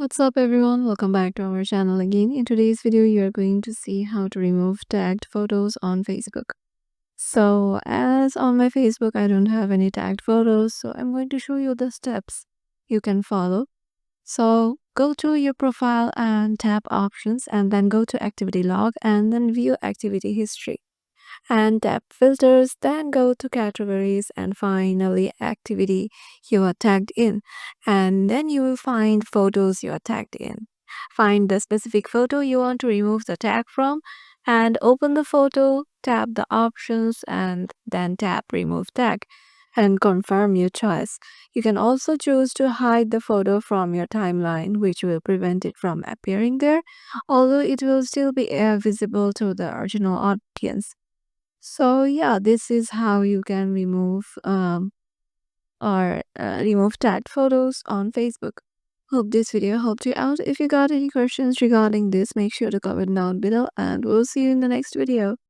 What's up everyone? Welcome back to our channel again. In today's video, you are going to see how to remove tagged photos on Facebook. So as on my Facebook, I don't have any tagged photos, so I'm going to show you the steps you can follow. So go to your profile and tap options and then go to activity log and then view activity history and tap filters, then go to categories and finally activity you are tagged in, and then you will find photos you are tagged in. Find the specific photo you want to remove the tag from and open the photo, tap the options and then tap remove tag and confirm your choice. You can also choose to hide the photo from your timeline, which will prevent it from appearing there, although it will still be visible to the original audience. So yeah, this is how you can remove or remove tagged photos on Facebook. Hope this video helped you out. If you got any questions regarding this, make sure to comment down below and we'll see you in the next video.